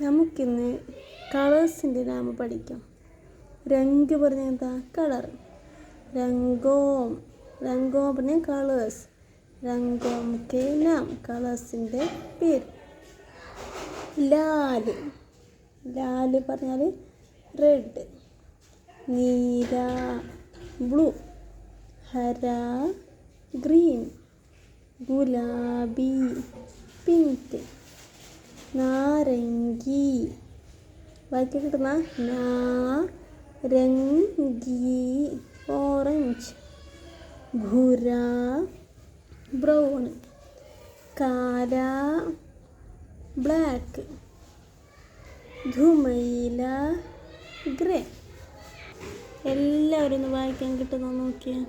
നമുക്കിന്ന് കളേഴ്സിൻ്റെ നാമം പഠിക്കാം. രംഗ് പറഞ്ഞാൽ എന്താ? കളർ. രംഗോം, രംഗോം പറഞ്ഞാൽ കളേഴ്സ്. രംഗോം കെ നാം, കളേഴ്സിൻ്റെ പേര്. ലാല്, ലാല് പറഞ്ഞാൽ റെഡ്. നീല ബ്ലൂ. ഹര ഗ്രീൻ. ഗുലാബി പിങ്ക്. നാരങ്ങി, ബാക്കി കിട്ടുന്ന നാരങ്ങി ഓറഞ്ച്. ഭുര ബ്രൗൺ. കാല ബ്ലാക്ക്. ധുമൈല ഗ്രേ. എല്ലാവരും ഒന്ന് വായിക്കാൻ കിട്ടുന്ന നോക്കിയാൽ